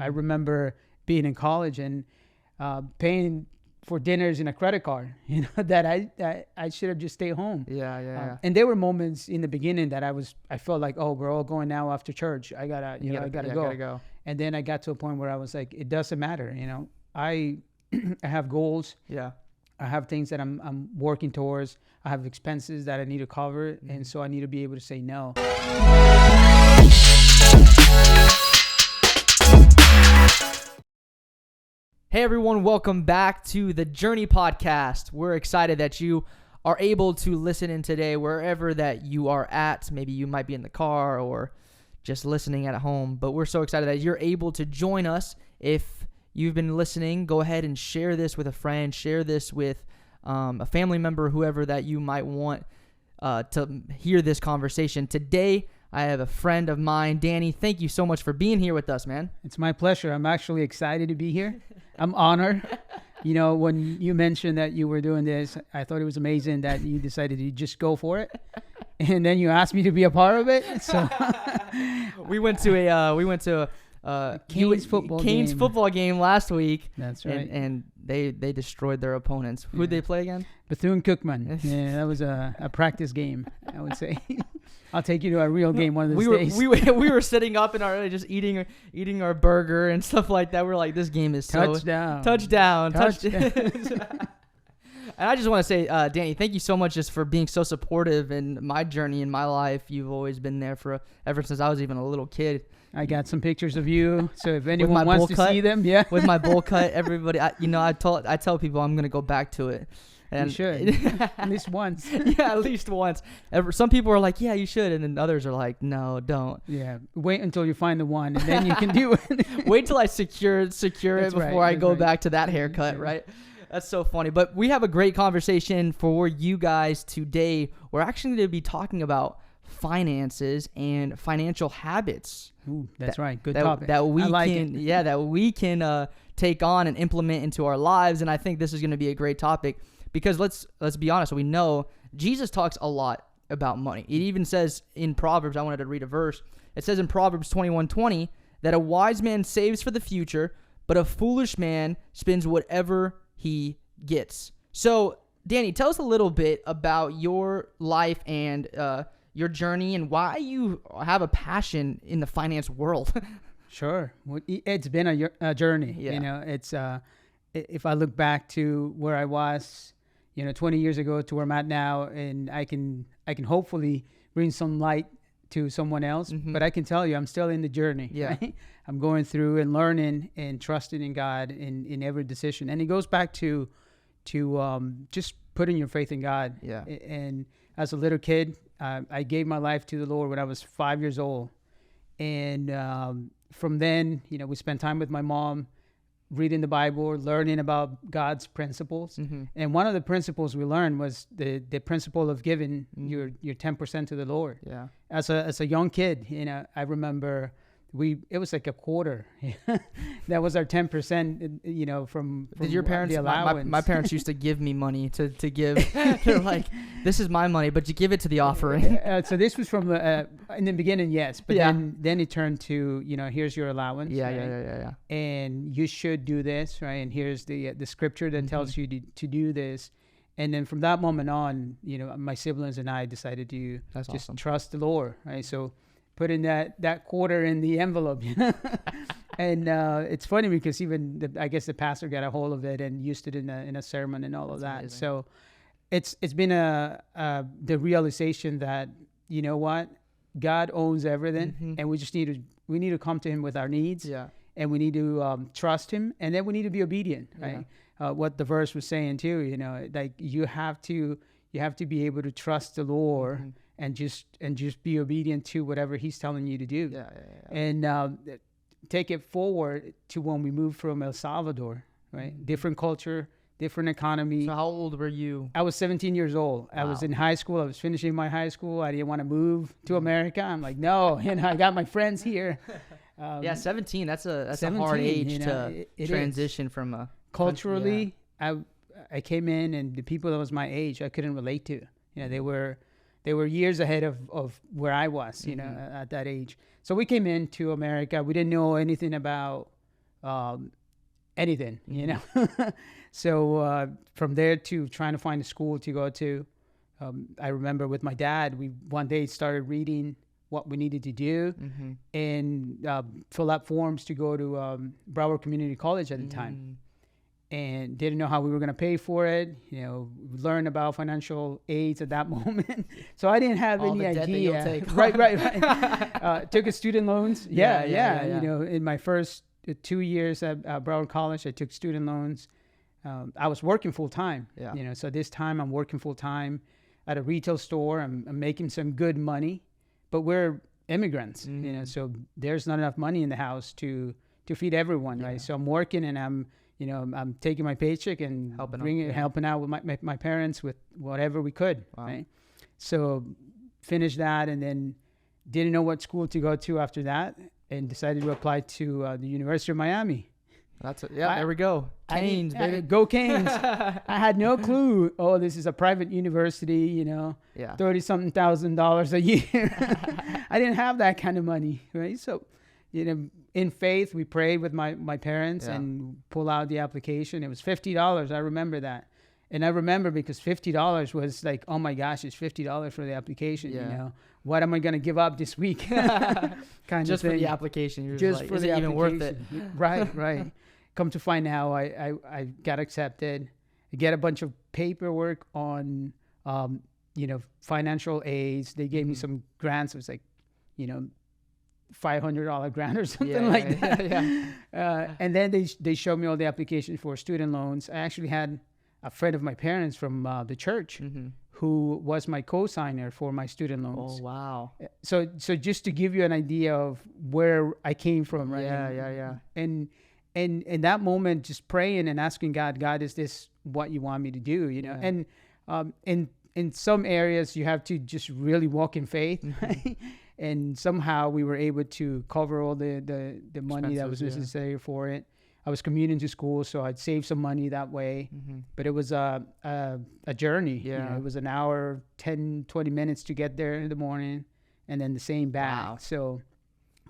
I remember being in college and paying for dinners in a credit card, that I should have just stayed home. Yeah. And there were moments in the beginning that I felt like, oh, we're all going now after church. I gotta go. And then I got to a point where I was like, it doesn't matter. I I have goals. Yeah. I have things that I'm working towards. I have expenses that I need to cover. And so I need to be able to say no. Hey everyone, welcome back to the Journey Podcast. We're excited that you are able to listen in today wherever that you are at. Maybe you might be in the car or just listening at home, but we're so excited that you're able to join us. If you've been listening, go ahead and share this with a friend, share this with a family member, whoever that you might want to hear this conversation. Today, I have a friend of mine, Danny. Thank you so much for being here with us, man. It's my pleasure. I'm actually excited to be here. I'm honored. When you mentioned that you were doing this, I thought it was amazing that you decided to just go for it. And then you asked me to be a part of it. So we went to Canes football game last week. That's right. And they destroyed their opponents. Who'd they play again? Bethune-Cookman. Yeah, that was a practice game, I would say. I'll take you to a real game one of these days. We were sitting up in our just eating our burger and stuff like that. We're like, this game is touchdown. And I just want to say, Danny, thank you so much just for being so supportive in my journey in my life. You've always been there ever since I was even a little kid. I got some pictures of you, so if anyone wants to see them, yeah. With my bowl cut, everybody, I tell people I'm gonna go back to it. And you should, at least once. Yeah, at least once. Some people are like, yeah, you should, and then others are like, no, don't. Yeah, wait until you find the one, and then you can do it. Wait till I secure it before I go back to that haircut, right? That's so funny. But we have a great conversation for you guys today. We're actually going to be talking about finances and financial habits. Ooh, that's right. Good topic. That we can take on and implement into our lives. And I think this is going to be a great topic because let's be honest. We know Jesus talks a lot about money. It even says in Proverbs, I wanted to read a verse. It says in Proverbs 21:20 that a wise man saves for the future, but a foolish man spends whatever he gets. So, Danny, tell us a little bit about your life and your journey and why you have a passion in the finance world. Sure. Well, it's been a journey. Yeah. It's if I look back to where I was, 20 years ago to where I'm at now, and I can hopefully bring some light to someone else, but I can tell you I'm still in the journey. Yeah. Right? I'm going through and learning and trusting in God in every decision. And it goes back to just putting your faith in God. Yeah. And as a little kid, I gave my life to the Lord when I was 5 years old. And from then, we spent time with my mom, reading the Bible, learning about God's principles. And one of the principles we learned was the principle of giving your 10% to the Lord. Yeah. As a young kid, I remember it was like a quarter. That was our 10%, from Did your parents, the allowance. My parents used to give me money to give. They're like, this is my money, but you give it to the offering. So this was from in the beginning, yes. But then it turned to, here's your allowance. Yeah, right? Yeah. And you should do this, right? And here's the scripture that tells you to do this. And then from that moment on, my siblings and I decided to just trust the Lord, right? So putting that quarter in the envelope, and it's funny because even I guess the pastor got a hold of it and used it in a sermon and all of that. Amazing. So it's been the realization that what, God owns everything, and we just need to come to Him with our needs, and we need to trust Him, and then we need to be obedient, right? What the verse was saying too, like you have to be able to trust the Lord. And just be obedient to whatever He's telling you to do. And take it forward to when we moved from El Salvador, right? Different culture, different economy. So how old were you? I was 17 years old. Wow. I was in high school. I was finishing my high school. I didn't want to move to America. I'm like, no, I got my friends here. 17. That's a hard age to transition from a culturally. I came in, and the people that was my age, I couldn't relate to. They were years ahead of where I was, at that age. So we came into America. We didn't know anything about anything, you know. So from there to trying to find a school to go to, I remember with my dad, we one day started reading what we needed to do and fill out forms to go to Broward Community College at the time. And didn't know how we were going to pay for it. You know, learned about financial aids at that moment. So I didn't have any idea. Right. Took a student loans. Yeah. You know, in my first 2 years at Broward College, I took student loans. I was working full time. Yeah. You know, so this time I'm working full time at a retail store. I'm making some good money, but we're immigrants. You know, so there's not enough money in the house to feed everyone, right? So I'm working and I'm taking my paycheck and helping out with my parents with whatever we could, right? So finished that and then didn't know what school to go to after that and decided to apply to the University of Miami. There we go. Canes, baby. Go Canes. I had no clue. Oh, this is a private university, you know, $30-something thousand a year. I didn't have that kind of money, right? So, you know, in faith, we prayed with my parents and pull out the application. It was $50. I remember that. And I remember because $50 was like, oh my gosh, it's $50 for the application. You know, what am I going to give up this week? kind just of thing. For the application. You're just like, for is the it application. even worth it? Right. Come to find out, I got accepted. I get a bunch of paperwork on, you know, financial aids. They gave me some grants. It was like, you know, $500 grant or something like that. And then they showed me all the applications for student loans. I actually had a friend of my parents from the church who was my co-signer for my student loans. Oh, wow. So just to give you an idea of where I came from, right? Yeah. And in that moment, just praying and asking God, is this what you want me to do? You know, and in some areas you have to just really walk in faith, right? And somehow we were able to cover all the money that was necessary for it. I was commuting to school, so I'd save some money that way. But it was a journey. Yeah. You know, it was an hour, 10, 20 minutes to get there in the morning and then the same back. Wow. So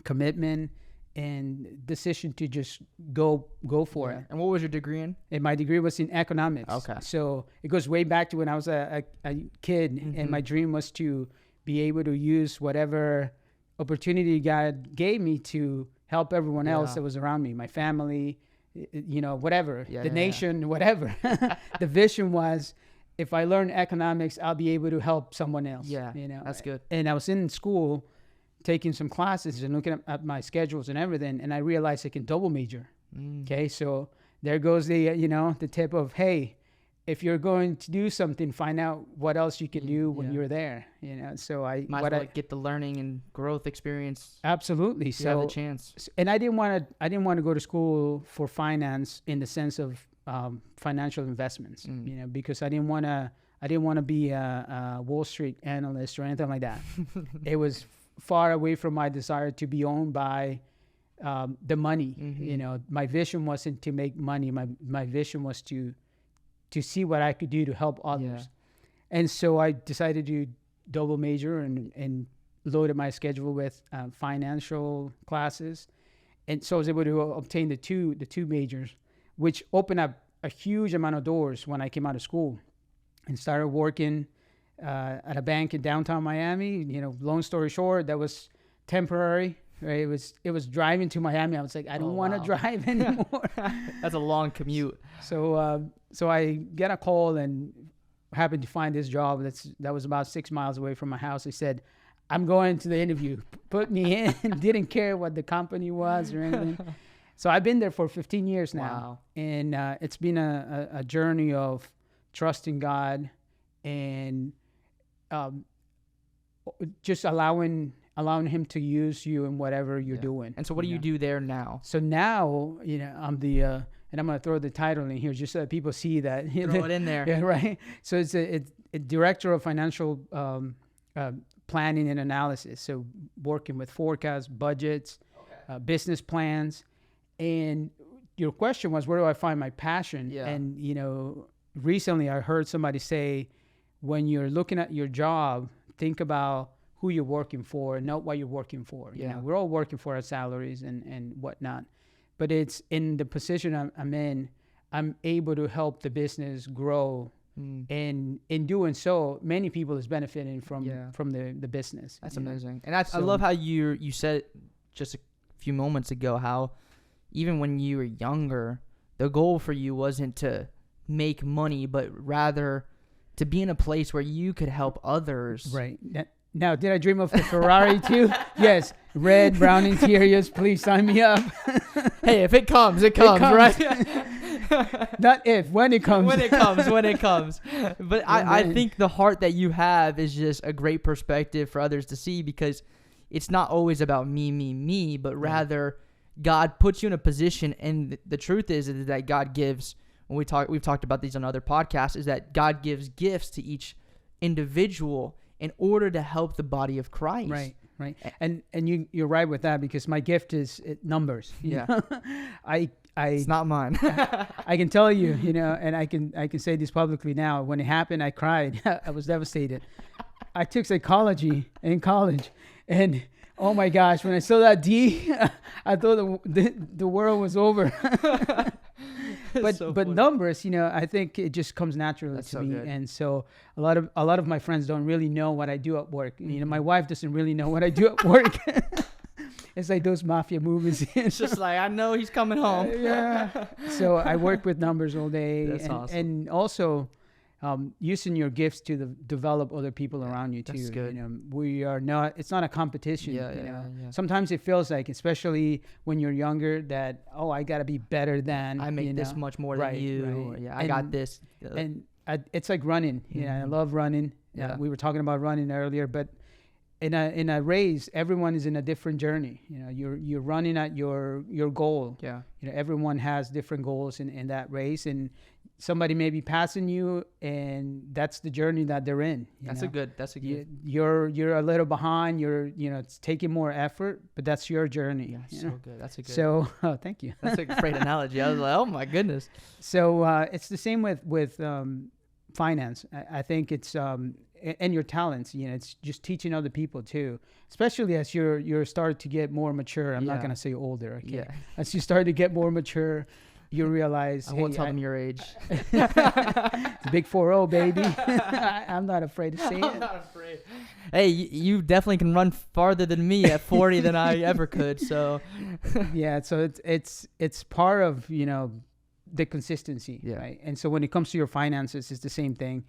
commitment and decision to just go for it. And what was your degree in? And my degree was in economics. Okay. So it goes way back to when I was a kid, and my dream was to be able to use whatever opportunity God gave me to help everyone else that was around me, my family, you know, whatever, the nation, whatever. The vision was, if I learn economics, I'll be able to help someone else. Yeah, you know, that's good. And I was in school taking some classes and looking at my schedules and everything, and I realized I can double major. Okay, so there goes the, you know, the tip of, hey, if you're going to do something, find out what else you can do when you're there, you know. So I get the learning and growth experience. Absolutely. You have the chance. And I didn't want to go to school for finance in the sense of financial investments, you know, because I didn't want to be a Wall Street analyst or anything like that. It was far away from my desire to be owned by the money. You know, my vision wasn't to make money. My vision was to see what I could do to help others. And so I decided to double major and loaded my schedule with financial classes. And so I was able to obtain the two majors, which opened up a huge amount of doors when I came out of school and started working at a bank in downtown Miami. You know, long story short, that was temporary. Right? It was driving to Miami. I was like, I don't want to drive anymore. That's a long commute. So I get a call and happened to find this job that was about 6 miles away from my house. They said, I'm going to the interview. Put me in. Didn't care what the company was or anything. So I've been there for 15 years now. Wow. And it's been a journey of trusting God and just allowing him to use you in whatever you're doing. And so what do you do there now? So now, you know, I'm the, and I'm going to throw the title in here just so that people see that. Throw it in there. Yeah, right. So it's a director of financial planning and analysis. So working with forecasts, budgets, business plans. And your question was, where do I find my passion? Yeah. And, you know, recently I heard somebody say, when you're looking at your job, think about who you're working for and not what you're working for. You know, we're all working for our salaries and whatnot. but it's in the position I'm in, I'm able to help the business grow. And in doing so, many people is benefiting from the business. That's amazing. And I love how you said just a few moments ago how even when you were younger, the goal for you wasn't to make money, but rather to be in a place where you could help others. Right. Now, did I dream of the Ferrari too? Yes. Red, brown interiors. Please sign me up. Hey, if it comes, right? Not if, when it comes. When it comes. But I think the heart that you have is just a great perspective for others to see, because it's not always about me, but rather God puts you in a position. And the truth is that God gives, when we've talked about these on other podcasts, is that God gives gifts to each individual in order to help the body of Christ. Right. And you're right with that, because my gift is numbers. Yeah. It's not mine. I can tell you, and I can say this publicly now. When it happened, I cried. I was devastated. I took psychology in college, and oh my gosh, when I saw that D, I thought the world was over. But numbers, I think it just comes naturally to me. Good. And so a lot of my friends don't really know what I do at work. My wife doesn't really know what I do at work. It's like those mafia movies. It's just like, I know he's coming home. Yeah. So I work with numbers all day. That's awesome. And also using your gifts to develop other people around you too. That's good. It's not a competition. Yeah. Sometimes it feels like, especially when you're younger, that, I got to be better than. I make this much more than you. Right. I got this. And it's like running. I love running. Yeah. We were talking about running earlier, but in a race, everyone is in a different journey. You're running at your goal. Yeah. Everyone has different goals in that race, and somebody may be passing you, and that's the journey that they're in. That's a good. You're a little behind. It's taking more effort, but that's your journey. Yeah, so good. That's a good. So, thank you. That's a great analogy. I was like, oh my goodness. So it's the same with finance. I think it's and your talents. It's just teaching other people too, especially as you're starting to get more mature. I'm not gonna say older. Okay. Yeah. As you start to get more mature, you realize. I won't tell them your age. It's big 4-0, baby. I'm not afraid to say it. I'm not afraid. Hey, you definitely can run farther than me at 40 than I ever could. So. Yeah. So it's part of the consistency. Yeah. Right. And so when it comes to your finances, it's the same thing.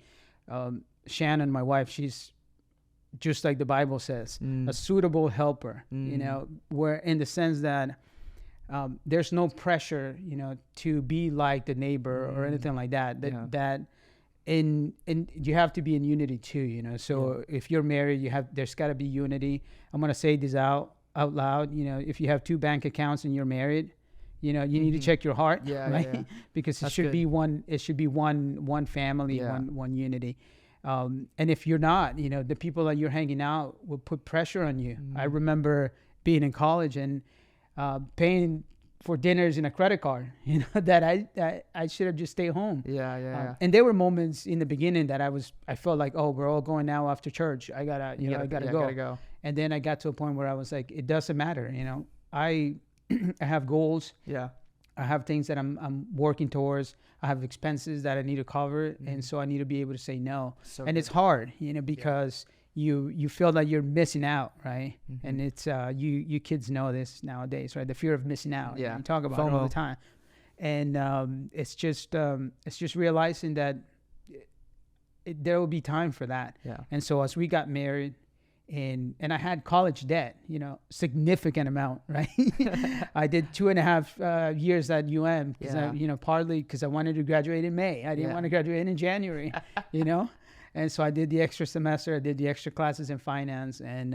Shannon, my wife, she's just like the Bible says, a suitable helper. Where in the sense that. There's no pressure, to be like the neighbor or anything like that. And you have to be in unity too, So if you're married, there's got to be unity. I'm gonna say this out loud. If you have 2 bank accounts and you're married, you need to check your heart, right? Yeah. Because it should be one. It should be one family, one unity. And if you're not, the people that you're hanging out will put pressure on you. I remember being in college and paying for dinners in a credit card, that I should have just stayed home. Yeah. And there were moments in the beginning that I felt like, we're all going now after church. I gotta go. And then I got to a point where I was like, it doesn't matter. I have goals. Yeah. I have things that I'm working towards. I have expenses that I need to cover. And so I need to be able to say no. It's hard, because you feel like you're missing out, right? And it's you kids know this nowadays, right? The fear of missing out. Yeah, you talk about FOMO. it all the time. And it's just realizing that there will be time for that. Yeah. And so as we got married, and I had college debt, significant amount, right? I did 2.5 years at UM because partly because I wanted to graduate in May. I didn't want to graduate in January, And so I did the extra semester. I did the extra classes in finance. And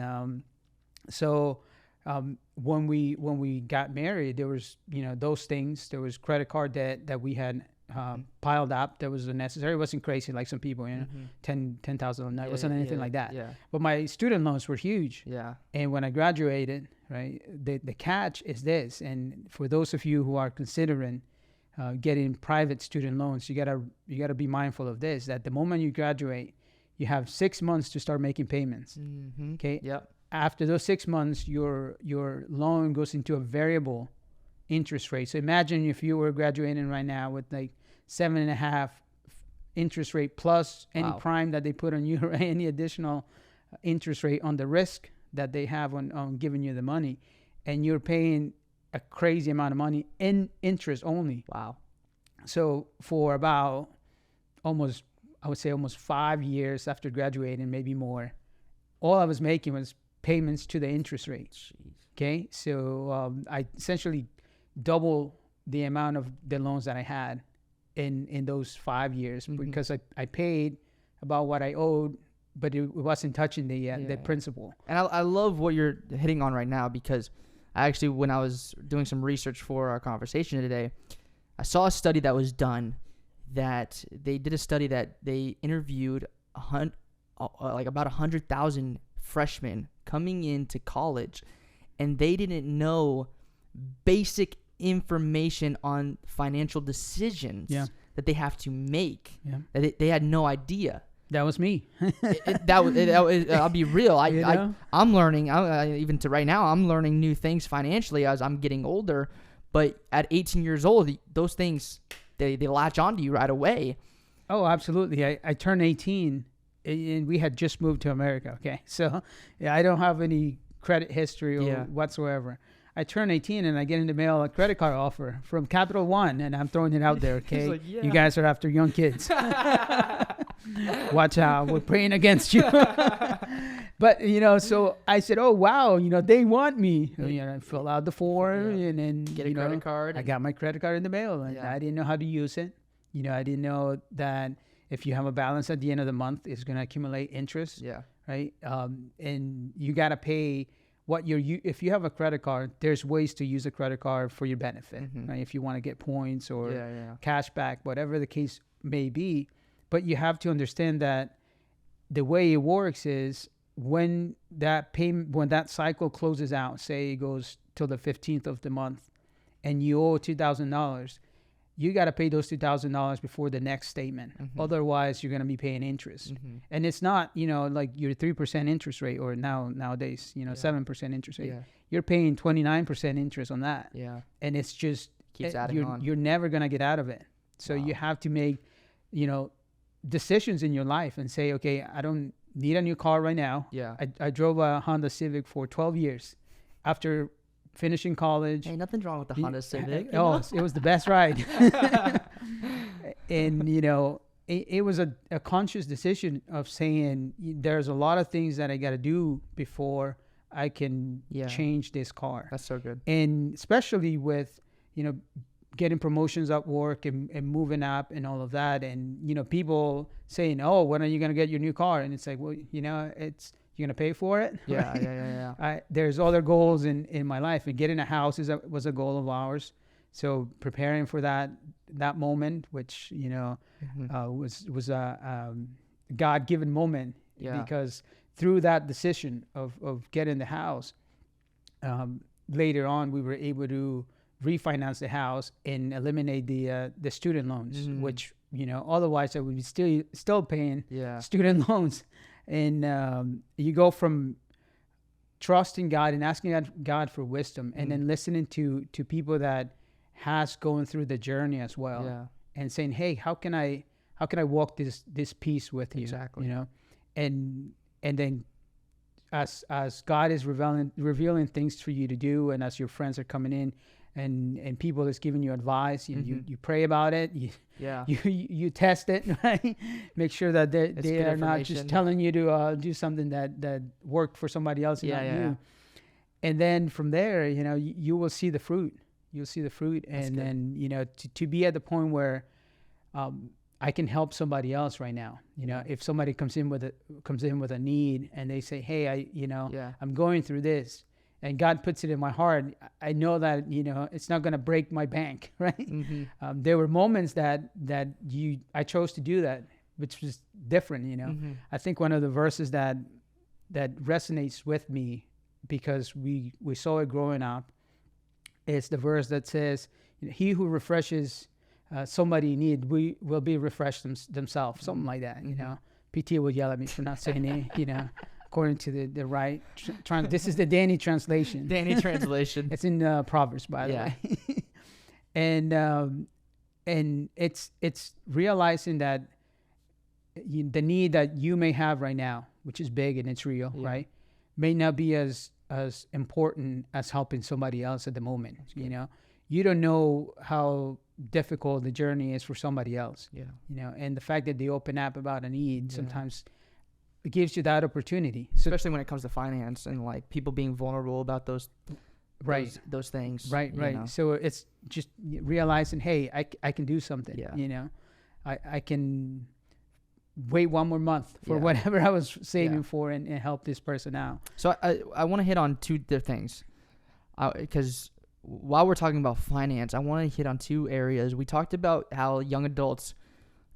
when we got married, there was, those things. There was credit card debt that we had piled up that was unnecessary. It wasn't crazy like some people, $10,000 a night. It wasn't anything like that. Yeah. But my student loans were huge. Yeah. And when I graduated, right, the catch is this. And for those of you who are considering getting private student loans, you gotta be mindful of this, that the moment you graduate, you have 6 months to start making payments. Okay. Yep. After those 6 months, your loan goes into a variable interest rate. So imagine if you were graduating right now with like 7.5 interest rate plus any prime that they put on you, or any additional interest rate on the risk that they have on giving you the money, and you're paying a crazy amount of money in interest only. Wow. So for about I would say almost 5 years after graduating, maybe more, all I was making was payments to the interest rate. Jeez. Okay. So I essentially double the amount of the loans that I had in those 5 years, because I paid about what I owed, but it wasn't touching the principal. And I love what you're hitting on right now, because I actually, when I was doing some research for our conversation today, I saw a study that was done, that they did a study that they interviewed like about 100,000 freshmen coming into college, and they didn't know basic information on financial decisions that they have to make. That they had no idea. That was me. I'll be real. I'm learning. Even to right now, I'm learning new things financially as I'm getting older. But at 18 years old, those things, they latch onto you right away. Oh, absolutely. I turned 18, and we had just moved to America. Okay, so I don't have any credit history or whatsoever. I turn 18 and I get in the mail a credit card offer from Capital One, and I'm throwing it out there. Okay, like, you guys are after young kids. Watch out, we're praying against you. But so I said, oh wow, they want me. I fill out the form and then get a credit card. I got my credit card in the mail, and I didn't know how to use it. I didn't know that if you have a balance at the end of the month, it's going to accumulate interest. Yeah. Right. And you got to pay if you have a credit card, there's ways to use a credit card for your benefit, right? If you want to get points or cash back, whatever the case may be. But you have to understand that the way it works is when that cycle closes out, say it goes till the 15th of the month, and you owe $2,000, you got to pay those $2,000 before the next statement. Otherwise, you're going to be paying interest. And it's not, like your 3% interest rate, or nowadays, 7% interest rate. You're paying 29% interest on that. Yeah. And it's just, keeps adding on. You're never going to get out of it. So you have to make, decisions in your life and say, okay, I don't need a new car right now. Yeah. I drove a Honda Civic for 12 years. After finishing college. Hey, nothing's wrong with the Honda Civic. It was the best ride. And, it was a conscious decision of saying there's a lot of things that I got to do before I can change this car. That's so good. And especially with, getting promotions at work and moving up and all of that. And, people saying, oh, when are you going to get your new car? And it's like, well, you're going to pay for it? Yeah. There's other goals in my life, and getting a house was a goal of ours. So preparing for that moment, which, was a God-given moment, because through that decision of getting the house, later on, we were able to refinance the house and eliminate the student loans, which, otherwise I would be still paying student loans. And you go from trusting God and asking God for wisdom, and then listening to people that has going through the journey as well, and saying, hey, how can I walk this piece with you? Exactly. And then as God is revealing things for you to do, and as your friends are coming in and people that's giving you advice, you pray about it, you test it, right? Make sure that they are not just telling you to do something that worked for somebody else and not you. And then from there, you will see the fruit. You'll see the fruit. That's and good. Then to be at the point where I can help somebody else right now. If somebody comes in with a need and they say, hey, I'm going through this, and God puts it in my heart, I know that it's not going to break my bank, right? There were moments that I chose to do that, which was different. I think one of the verses that resonates with me, because we saw it growing up, is the verse that says, he who refreshes somebody in need, we will be refreshed themselves, something like that. PT will yell at me for not saying it, according to the right this is the Danny translation. Danny translation. It's in Proverbs, by the way. and it's realizing that the need that you may have right now, which is big and it's real, right, may not be as important as helping somebody else at the moment. You know, you don't know how difficult the journey is for somebody else. You know, and the fact that they open up about a need sometimes it gives you that opportunity, especially when it comes to finance and like people being vulnerable about those things. Right. Know? So it's just realizing, hey, I can do something. You know, I can wait one more month for whatever I was saving for and help this person out. So I want to hit on two different things, because while we're talking about finance, I want to hit on two areas. We talked about how young adults,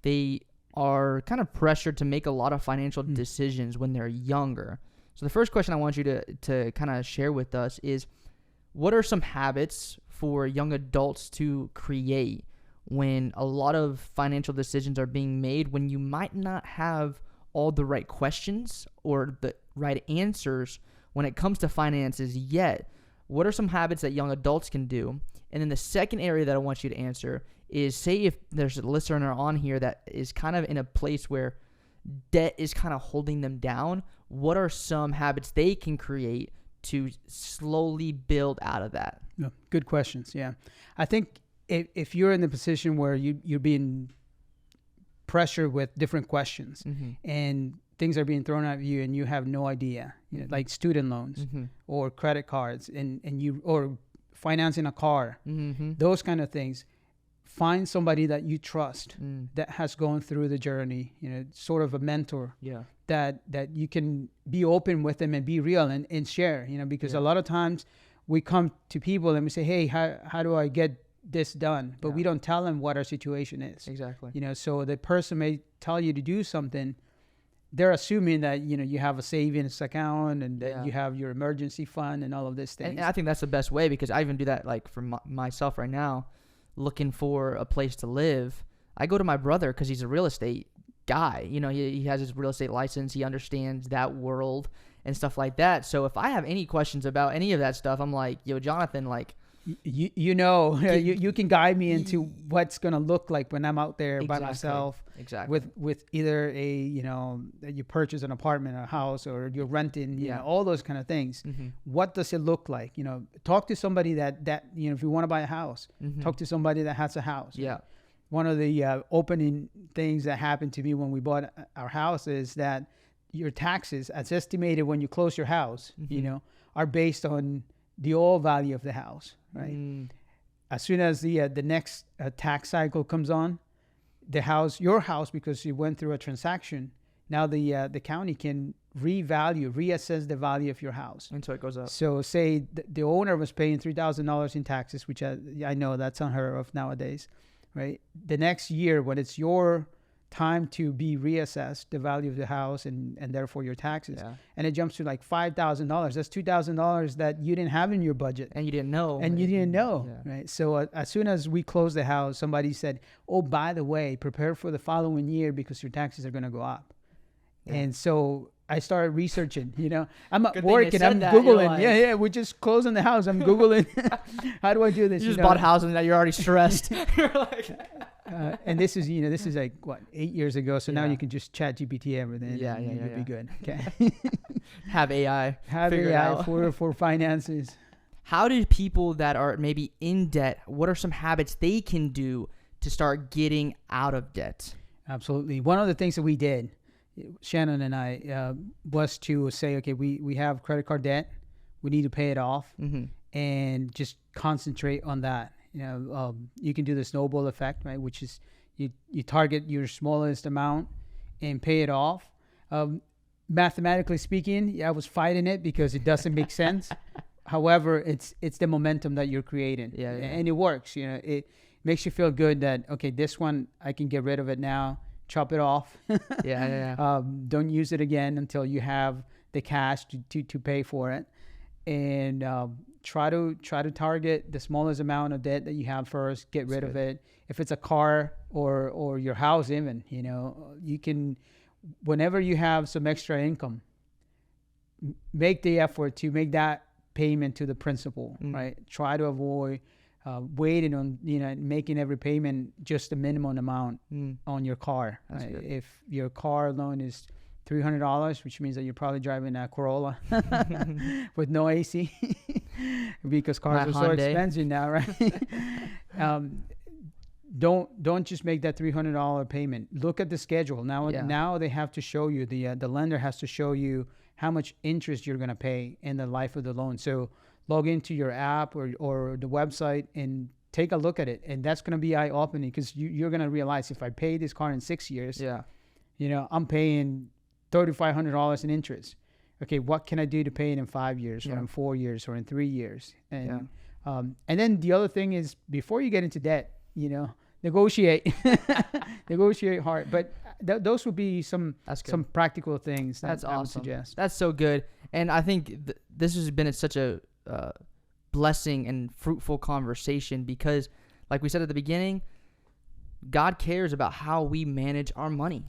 they are kind of pressured to make a lot of financial decisions when they're younger. So the first question I want you to kind of share with us is, what are some habits for young adults to create when a lot of financial decisions are being made, when you might not have all the right questions or the right answers when it comes to finances yet? What are some habits that young adults can do? And then the second area that I want you to answer is, say if there's a listener on here that is kind of in a place where debt is kind of holding them down, what are some habits they can create to slowly build out of that? Good questions. Yeah. I think if you're in the position where you're being pressured with different questions and things are being thrown at you and you have no idea, you know, like student loans or credit cards or financing a car, those kind of things, find somebody that you trust that has gone through the journey, you know, sort of a mentor that you can be open with them and be real and share, you know, because a lot of times we come to people and we say, hey, how do I get this done? But we don't tell them what our situation is. Exactly. You know, so the person may tell you to do something. They're assuming that, you know, you have a savings account and that you have your emergency fund and all of these things. And I think that's the best way, because I even do that, like for myself right now, looking for a place to live. I go to my brother because he's a real estate guy. You know, he has his real estate license. He understands that world and stuff like that. So if I have any questions about any of that stuff, I'm like, yo, Jonathan, like, you can guide me into what's going to look like when I'm out there by myself. Exactly. With either you purchase an apartment or a house, or you're renting, you know, all those kind of things. What does it look like? You know, talk to somebody that, you know, if you want to buy a house, talk to somebody that has a house. Yeah. One of the opening things that happened to me when we bought our house is that your taxes, as estimated when you close your house, you know, are based on the old value of the house, right? As soon as the next tax cycle comes on, your house, because you went through a transaction, now the county can reassess the value of your house. And so it goes up. So say the owner was paying $3,000 in taxes, which I know that's unheard of nowadays, right? The next year, when it's your time to be reassessed, the value of the house and therefore your taxes, and it jumps to like $5,000. That's $2,000 that you didn't have in your budget, and you didn't know. Right? So as soon as we closed the house, somebody said, "Oh, by the way, prepare for the following year because your taxes are going to go up." And so I started researching. You know, I'm at work and I'm Googling. Like, we're just closing the house. I'm Googling. How do I do this? You just bought a house and now you're already stressed. You're like. And this is like 8 years ago. So now you can just chat GPT everything. You'll be good. Okay. Have AI. Have AI for finances. How do people that are maybe in debt, what are some habits they can do to start getting out of debt? Absolutely. One of the things that we did, Shannon and I, was to say, okay, we have credit card debt. We need to pay it off and just concentrate on that. You know, you can do the snowball effect, right? Which is you target your smallest amount and pay it off. Mathematically speaking, I was fighting it because it doesn't make sense. However, it's the momentum that you're creating, and it works. You know, it makes you feel good that, okay, this one I can get rid of it now, chop it off. Don't use it again until you have the cash to pay for it, and try to target the smallest amount of debt that you have first. Get rid of it. If it's a car or your house, even, you know, you can, whenever you have some extra income, make the effort to make that payment to the principal, right? Try to avoid waiting on, making every payment just a minimum amount on your car. If your car loan is $300, which means that you're probably driving a Corolla with no AC because cars are so expensive now, right? Don't just make that $300 payment. Look at the schedule. Now they have to show you, the lender has to show you how much interest you're going to pay in the life of the loan. So log into your app or the website and take a look at it. And that's going to be eye-opening, because you're going to realize, if I pay this car in 6 years, I'm paying $3,500 in interest. Okay, what can I do to pay it in 5 years or in 4 years or in 3 years? And then the other thing is, before you get into debt, negotiate. Negotiate hard. But those would be some practical things that I would suggest. That's so good. And I think this has been such a blessing and fruitful conversation, because, like we said at the beginning, God cares about how we manage our money.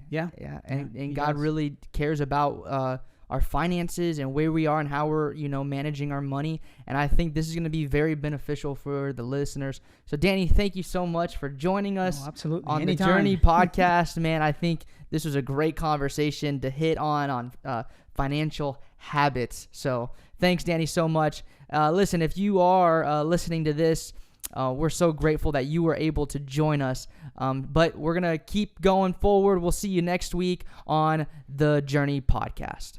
And God really cares about our finances and where we are and how we're, managing our money. And I think this is going to be very beneficial for the listeners. So, Danny, thank you so much for joining us on the Journey podcast, man. I think this was a great conversation to hit on financial habits. So thanks, Danny, so much. Listen, if you are listening to this, we're so grateful that you were able to join us. But we're going to keep going forward. We'll see you next week on the Journey podcast.